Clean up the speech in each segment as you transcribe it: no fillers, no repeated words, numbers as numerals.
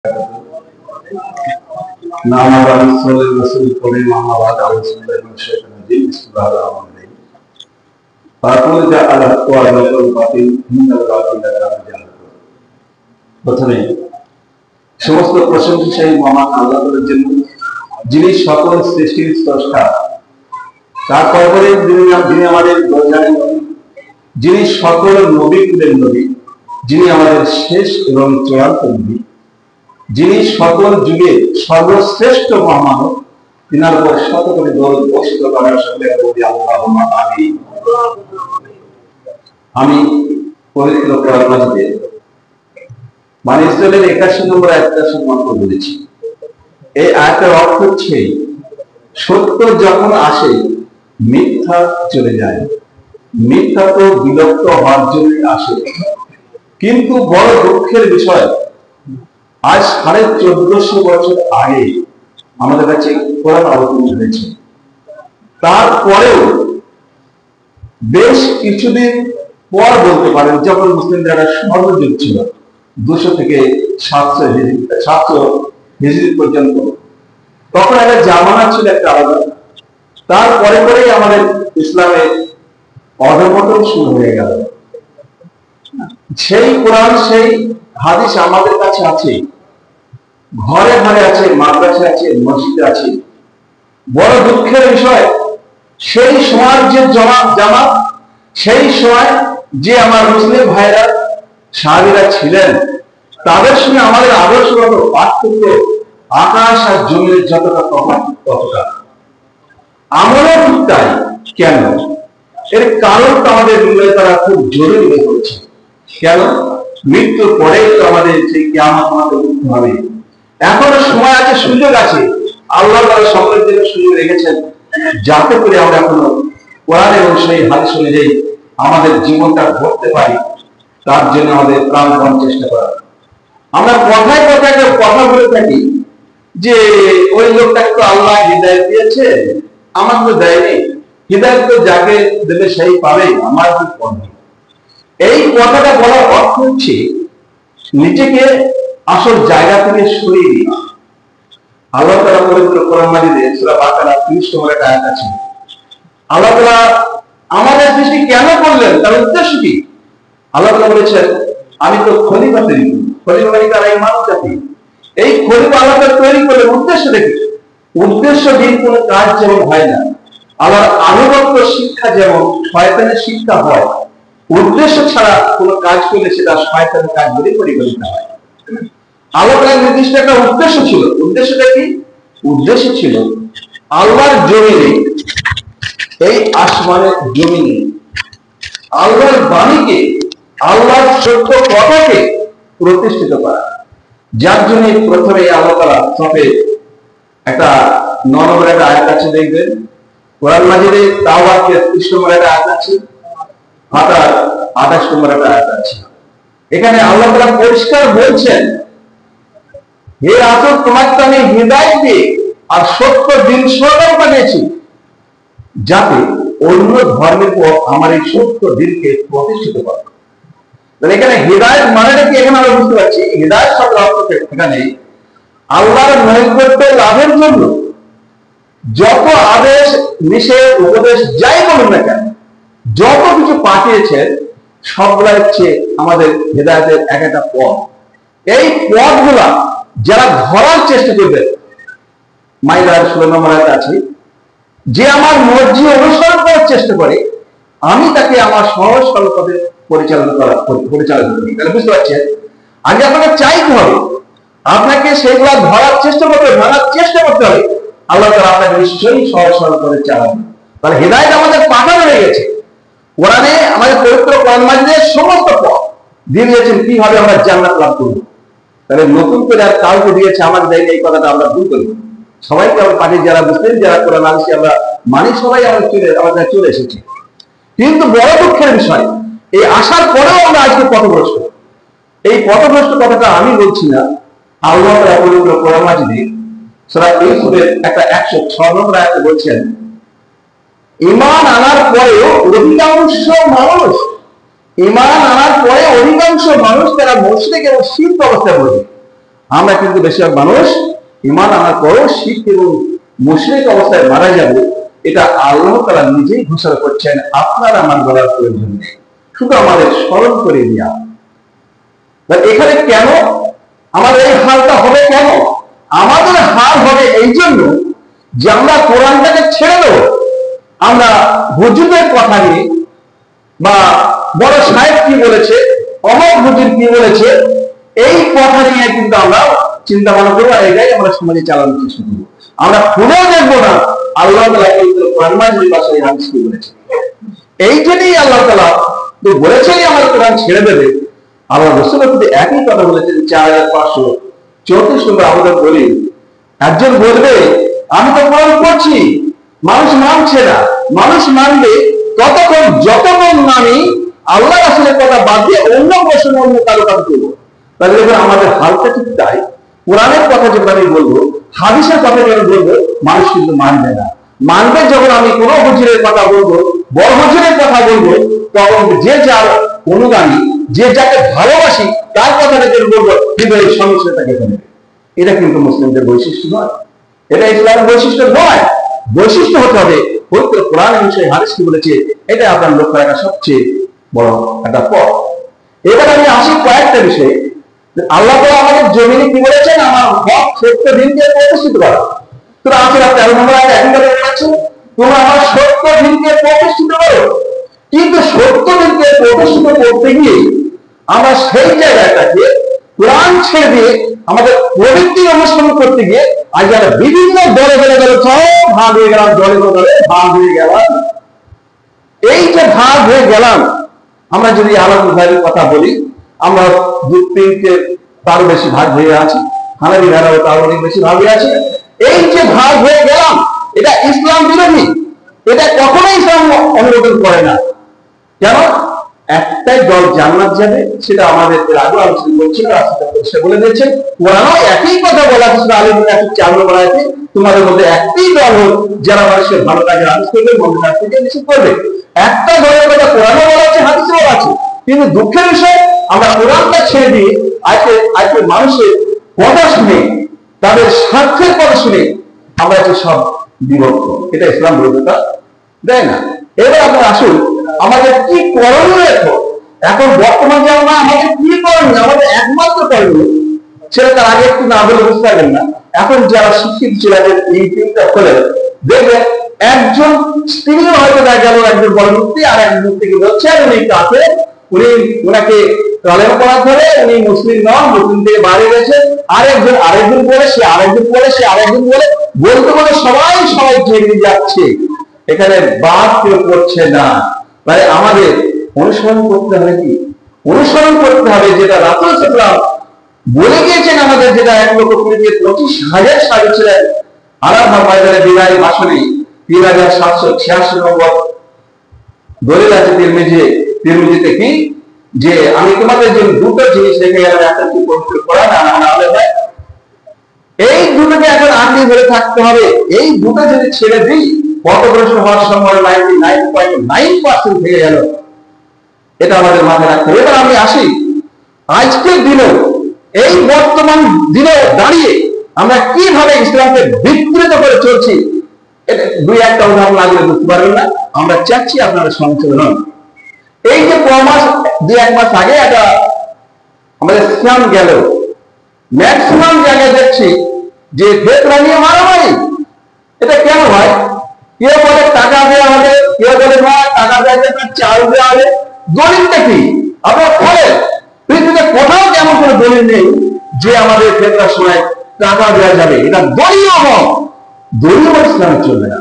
প্রথমে সমস্ত প্রশংসা সেই মহান আল্লাহর জন্য, যিনি সকল সৃষ্টির স্রষ্টা। তারপরে যিনি আমাদের দরজায় নবী, যিনি সকল নবীকুলের নবী, যিনি আমাদের শেষ এবং চূড়ান্ত নবী, যিনি সকল যুগে সর্বশ্রেষ্ঠ মহামানব, তিনার উপর শত কোটি দরুদ বর্ষিত করার সাথে আল্লাহুম্মা আমিন। আমি পবিত্র কোরআন মাজিদে বনী ইসরাঈলের 81 নম্বর আয়াতটা সম্পর্ক বলেছি। এই আয়াতের অর্থ হচ্ছে, সত্য যখন আসে মিথ্যা চলে যায়। মিথ্যা তো বিলুপ্ত হওয়ার জন্য আসে, কিন্তু বড় দুঃখের বিষয়, আজ 1450 বছর আগে আমাদের কাছে কোরআন অবতীর্ণ হয়েছে। তারপরেও বেশ কিছুদিন পর বলতে পারেন, যখন মুসলিমদের একটা স্বর্ণযুগ ছিল, 200 থেকে 700 হিজরি পর্যন্ত, তখন একটা জামানা ছিল একটা আলাদা। তারপরে পরেই আমাদের ইসলামের অধঃপতন শুরু হয়ে গেল। সেই কোরআন, সেই হাদিস আমাদের কাছে আছে, ঘরে ঘরে আছে, মাদ্রাসা আছে, মসজিদে আছে। বড় দুঃখের বিষয়, সেই সময় যে জামাত, সেই সময় যে আমার মুসলিম ভাইরা সাহাবীরা ছিলেন, তাদের সঙ্গে আমাদের আদর্শগত পার্থক্য আকাশ আর জমির যতটা তফাৎ ততটা। আমরাও ঠিক তাই। কেন? এর কারণ তো আমাদের মূল্যে তারা খুব জরুরি হয়ে পড়েছে। কেন? মৃত্যুর পরেই তো আমাদের সেই কিয়ামত আমাদের উঠতে হবে। এখনো সময় আছে, সুযোগ আছে। আল্লাহ তাআলা সকলের জন্য সুযোগ রেখেছেন, যাতে করে আমরা এখনো কোরআন এবং সেই হাদিস অনুযায়ী আমাদের জীবনটা গড়তে পারি। তার জন্য আমাদের প্রাণপণ চেষ্টা করা। আমরা কথায় কথায় কথা বলে থাকি যে ওই লোকটাকে তো আল্লাহ হিদায়াত দিয়েছে, আমার তো দেয়নি। হিদায়াত তো যাকে দেবে সেই পাবে, আমার কি করবে? এই কথাটা বলার অর্থ হচ্ছে নিজেকে আসল জায়গা থেকে সরিয়ে দিই। আল্লাহ তাআলা পবিত্র কোরআন মাজিদে সূরা বাকারা 30 নম্বর একটা আয়াত আছে। আল্লাহ তাআলা আমাদের সৃষ্টি কেন করলেন, তার উদ্দেশ্য কি? আল্লাহ তাআলা বলেছেন, আমি তো খলিফা তৈরি করি। খলিফা মানে কারা? এই মানব জাতি। এই খলিফা আল্লাহ তাআলা তৈরি করলেন উদ্দেশ্য দেখি। উদ্দেশ্যহীন কোনো কাজ যেমন হয় না, আল্লাহর আনুগত্য শিক্ষা যেমন শয়তানের শিক্ষা হয়, উদ্দেশ্য ছাড়া কোনো কাজ করলে সেটা শয়তানের কাজ বলে পরিগণিত হয়। আল্লাহ তাআলার নির্দিষ্ট একটা উদ্দেশ্য ছিল। উদ্দেশ্যটা কি? উদ্দেশ্য ছিল আল্লাহর জমিনে, এই আসমানের জমিনে আল্লাহর বাণীকে, আল্লাহর সত্য কথাকে প্রতিষ্ঠিত করা। যার জন্য প্রথমে আল্লাহ তাআলা সফে একটা 9 নম্বর একটা আয়াত আছে, দেখবেন কোরআন মাজিদে তাওবা 33 নম্বর একটা আয়াত আছে, ফাতার 28 নম্বর একটা আয়াত আছে। এখানে আল্লাহ তাআলা পরিষ্কার বলছেন, হে রাসূল, তোমাকে আমি হিদায়াত দিয়ে আর সত্য দিন সরল বানিয়েছি, যাতে অন্য ধর্মের পর আমার এই সত্য দিনকে প্রতিষ্ঠিত করো। তাহলে এখানে হিদায়াত মানেটা কি এখন আমরা বুঝতে পারছি। হিদায়াত শব্দ অর্থ এখানে আল্লাহর নৈকট্য লাভের জন্য যত আদেশ, নিষেধ, উপদেশ যাই বলুন না কেন, যত কিছু পাঠিয়েছেন, সবগুলা হচ্ছে আমাদের হিদায়াতের এক একটা পথ। এই পথগুলা যারা ধরার চেষ্টা করবে, মাইদার 16 নম্বর আয়াত আছে, যে আমার মর্জি অনুসরণ করার চেষ্টা করে, আমি তাকে আমার সহজ সরল পথে পরিচালনা করি। তাহলে বুঝতে পারছেন, আগে আপনাকে চাইতে হবে, আপনাকে সেগুলা ধরার চেষ্টা করতে হবে, ধরার চেষ্টা করতে হবে। আল্লাহ তাআলা আপনাকে নিশ্চয়ই সহজ সরল পথে চালাবেন। তাহলে হিদায়াত আমাদের পাঠানো হয়ে গেছে। কোরআনে, আমাদের পবিত্র কোরআন মাজিদে সমস্ত পথ দিয়ে দিয়েছেন কিভাবে আমরা জান্নাত লাভ করব। তাহলে নতুন করে আর কাউকে দিয়েছে, আমার দেয়নি, এই কথাটা আমরা ভুল করি। সবাইকে আমরা পাঠি, যারা মুসলিম, যারা কোরআন আনছি আমরা মানি, সবাই আমাদের চলে এসেছি। কিন্তু বড় দুঃখের বিষয়, এই আসার পরেও আমরা আজকে পথভ্রষ্ট। এই পথভ্রষ্ট কথাটা আমি বলছি না, আল্লাহ তাআলা পবিত্র কোরআন মাজিদে সূরা ইউসুফের একটা 106 নম্বর আয়াতে বলছেন, ঈমান আনার পরেও অধিকাংশ মানুষ, ঈমান আনার পরে অধিকাংশ মানুষ তারা মুশরিক এবং শিরক অবস্থায় পড়ে। আমরা কিন্তু বেশিরভাগ মানুষ ঈমান আনার পরও শিরক এবং মুশরিক অবস্থায় মারা যাবে, এটা আল্লাহ তাআলা নিজেই ঘোষণা করছেন। আপনার আমার বলার প্রয়োজন নেই, শুধু আমাদের স্মরণ করে দেওয়া। এখানে কেন আমাদের এই হালটা হবে? কেন আমাদের হাল হবে? এই জন্য যে আমরা কোরআনটাকে ছেড়ে দেব। আমরা হুজুরের কথা নিয়ে বা বড় সাহেব কি বলেছে, অমর হুজুর কি বলেছে, এই কথা নিয়ে কিন্তু আমরা চিন্তা ভাবনা করবো, আর এটাই আমরা সমাজে চালানোর চেষ্টা করবো। আমরা খুলেও দেখবো না আল্লাহ তাআলা কোরআন মাজিদের ভাষায় হাদিস কি বলেছে। এই জন্যই আল্লাহ তাআলা তো বলেছেনই আমার কোরআন ছেড়ে দেবে। আল্লাহ রাসূলের প্রতি একই কথা বলেছেন 4534 নম্বর আবেদন বলি, একজন বলবে আমি তো কোরআন পড়ছি, মানুষ মানছে না। মানুষ মানবে ততক্ষণ যতক্ষণ আমি আল্লাহ রাসূলের কথা বাদ দিয়ে অন্য বসনে অন্য কারো কথা বলবো। তাহলে দেখুন আমাদের হালটা ঠিক তাই। কোরআনের কথা যখন আমি বলবো, হাদিসের কথা যখন বলবো, মানুষ কিন্তু মানবে না। মানবে যখন আমি কোনো হুজুরের কথা বলবো, বড় হুজুরের কথা বলবো, তখন যে যার অনুগামী, যে যাকে ভালোবাসি তার কথাটা যদি বলবো, হৃদয়ের সমস্যা তাকে নেবে। এটা কিন্তু মুসলিমদের বৈশিষ্ট্য নয়, এটা ইসলামের বৈশিষ্ট্য নয়। বৈশিষ্ট্য হতে হবে পবিত্র কোরআন বিষয়ে হাদিস কি বলেছে, এটা আপনার লক্ষ্য রাখা সবচেয়ে বড় একটা পথ। এবার আমি আসি কয়েকটা বিষয়ে। আল্লাহ তাআলা আমাদের জমিনে কি বলেছেন, আমার হক সত্য দিনকে প্রতিষ্ঠিত করা। তোমরা আসলে 13 নম্বর আয়াতে একইভাবে বলেছে, তোমরা আমার সত্য দিনকে প্রতিষ্ঠিত করো। কিন্তু সত্য দিনকে প্রতিষ্ঠিত করতে গিয়ে আমরা সেই জায়গাটাকে কোরআন ছেড়ে দিয়ে আমাদের প্রবৃত্তি অনুসরণ করতে গিয়ে আজ যারা বিভিন্ন দলে দলে দলে সব ভাগ হয়ে গেলাম, দলে দলে ভাগ হয়ে গেলাম। এই যে ভাগ হয়ে গেলাম, আমরা যদি আলাদা কথা বলি, আমরা যুক্তিকে তারও বেশি ভাগ হয়ে আছি, হানাফি ভাইরাও তারও অনেক বেশি ভাগ হয়ে আছে। এই যে ভাগ হয়ে গেলাম, এটা ইসলাম বিরোধী, এটা কখনোই ইসলাম অনুমোদন করে না। কেন? একটাই দল জান্নাত যাবে, সেটা আমাদের আগে আলোচনা করছিল, সে বলে দিয়েছেন। কোরআনও একই কথা বলা হয়েছিল, আলী 4 নম্বর আয়াতে, তোমাদের মধ্যে একটি দল হোক যারা মানুষের ভালো কাজের আদেশ করবে, মন্দ কাজ থেকে নিষেধ করবে। একটা দলের কথা কোরআনও বলা আছে, হাদিসেও আছে। কিন্তু দুঃখের বিষয়, আমরা কোরআনটা ছেড়ে দিয়ে আজকে মানুষের কথা শুনে, তাদের স্বার্থের কথা শুনে আমরা সব বিভক্ত। এটা ইসলাম বৈধতা দেয় না। এবার আপনার আসুন, আমাদের কি করণীয়? এখন বর্তমান যেমন আমাদের কি করণীয়, আমাদের একমাত্র করণীয়, সেটা তার আগে একটু না বলে বুঝতে পারবেন না। এখন যারা শিক্ষিত ছিল, ইউটিউবটা খোলে দেখবেন, একজন স্ত্রীও হয়তো দেখা গেল একজন বড় মুফতি আর এক মুফতিকে বলছেন উনি কাফের, উনি ওনাকে কালেমা পড়া ধরে, উনি মুসলিম নন, মুসলিম থেকে বাইরে গেছেন। আরেকজন বলে, সে আরেকজন বলে, সে আরেকজন বলে, বলতে বলে সবাই জেগে যাচ্ছে। এখানে বাদ কেউ করছে না। তাই আমাদের অনুসরণ করতে হবে কি? অনুসরণ করতে হবে যেটা রাসূল সাল্লাল্লাহু আলাইহি ওয়াসাল্লাম বলে গিয়েছেন আমাদের, যেটা 1,25,000 সাহাবী ছিলেন। আরাফার ময়দানে বিদায় ভাষণে 3786 নম্বর দলিল আছে তিরমিজিতে কি, যে আমি তোমাদের যে দুটো জিনিস রেখে গেলাম, একটা কি পবিত্র কোরআন আর আমাদের ভাই, এই দুটোকে এখন আঁকড়ে ধরে থাকতে হবে। এই দুটো যদি ছেড়ে দিই, পথভ্রষ্ট হওয়ার সম্ভাবনা 99.9% থেকে গেল। এটা আমাদের মাথায় রাখতে হবে। এবার আমি আসি আজকের দিনেও, এই বর্তমান দিনে দাঁড়িয়ে আমরা কিভাবে ইসলামকে বিকৃত করে চলছি, এটা দুই একটা উদাহরণ লাগলে বুঝতে পারবেন না। আমরা চাচ্ছি আপনারা সংশোধন। এই যে দুই এক মাস আগে একটা আমাদের সিয়াম গেল, ম্যাক্সিমাম জায়গায় দেখছি যে ফেতরা নিয়ে মারামারি। এটা কেন হয়? কেউ বলে টাকা দেওয়া হবে, কেউ বলে না টাকা দেওয়া চাল দেওয়া হবে। দলিলটা কি? আপনারা বলেন, পৃথিবীতে কোথাও যেমন কোনো দলিল নেই যে আমাদের ফেতরার সময় টাকা দেওয়া যাবে। এটা দলীয় হক, দলীয় ইসলামে চলবে না,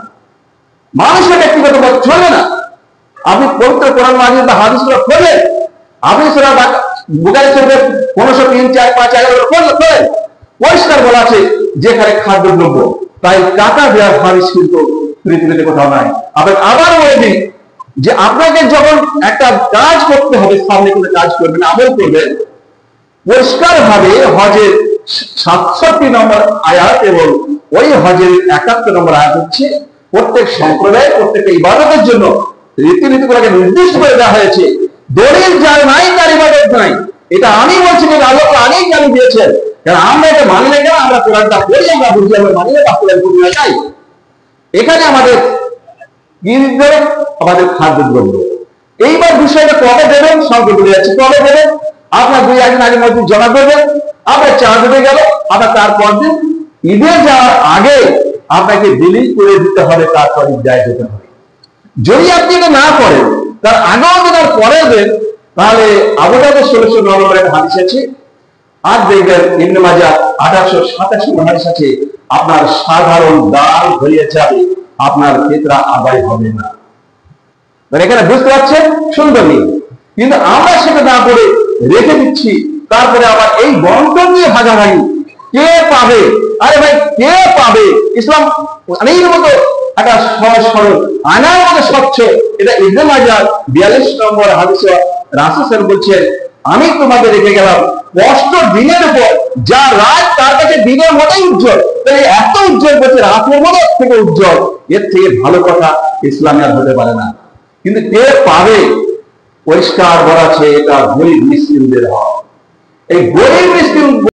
মানুষের ব্যক্তিগত মত চলবে না। আপনি পবিত্র কোরআন মাজিদ বা হাদিসগুলো খোলেন, আপনি সেটা বুখারী শরীফের 1503, 4, 5, 11 খোলেন, পরিষ্কার বলা আছে যেখানে খাদ্যদ্রব্য, তাই টাকা দেওয়ার হাদিস কিন্তু পৃথিবীতে কোথাও নাই। আবার বলে দিই যে আপনাকে যখন একটা কাজ করতে হবে, সামনে কোনো কাজ করবেন, আমল করবেন, পরিষ্কার ভাবে হজের 67 নম্বর আয়াত এবং ওই হজের 71 নম্বর আয়াত হচ্ছে প্রত্যেক সম্প্রদায় প্রত্যেক ইবাদতের জন্য রীতিনীতিগুলোকে নির্দিষ্ট করে দেওয়া হয়েছে। দলিল যার নাই তার ইবাদত নাই, এটা আমি বলছি না, আল্লাহ আগেই জানিয়ে দিয়েছেন। কারণ আমরা এটা মানলে কেন, আমরা কোরআনটা পড়ি, আমরা বুঝি, আমরা মানলে বাস্তবায়ন করি না। তাই এখানে আমাদের কি দিতে হবে? আমাদের খাদ্যদ্রব্য। এইবার বিষয়টা কবে দেবেন? সঙ্গে বলে যাচ্ছে কবে দেবেন। আপনার 2-1 আগের মধ্যে জমা করবেন, আপনার চাঁদ উঠে গেল, আপনার তারপর দিন ঈদে যাওয়ার আগে আপনাকে বিলি করে দিতে হবে, তারপর ঈদ যায় যেতে হবে। যদি আপনি এটা না করেন, তার আগেও দেন আর পরেও দেন, তাহলে আবু দাউদ 1609 নম্বরের হাদিস আছে, আর দেখবেন ইবনে মাজাহ 1887 হাদিস আছে, আপনার সাধারণ দান হয়ে যাবে, আপনার ফিতরা আদায় হবে না। মানে এখানে বুঝতে পারছেন সুন্দর নিয়ম, কিন্তু আমরা সেটা না করে রেখে দিচ্ছি। তারপরে আবার এই বন্টন নিয়ে ভাগাভাগি, কে পাবে? আরে ভাই কে পাবে? ইসলাম অনেক মতো একটা সহজ সরল আনার মতো স্বচ্ছ। এটা ইবনে মাজাহ 42 নম্বর হাদিসে রাসূল সাল্লাল্লাহু আলাইহি ওয়াসাল্লাম বলছেন, আমি তোমাদের রেখে গেলাম কষ্ট দিনের উপর, যা রাত তার কাছে দিনের মতোই উজ্জ্বল। তাহলে এত উজ্জ্বল বলছে, রাতের মতো থেকে উজ্জ্বল, এর থেকে ভালো কথা ইসলামে আর হতে পারে না। কিন্তু কে পাবে? পরিষ্কার বলা আছে, এটা গরিব মিসকিনদের হক। এই গরিব মিসকিন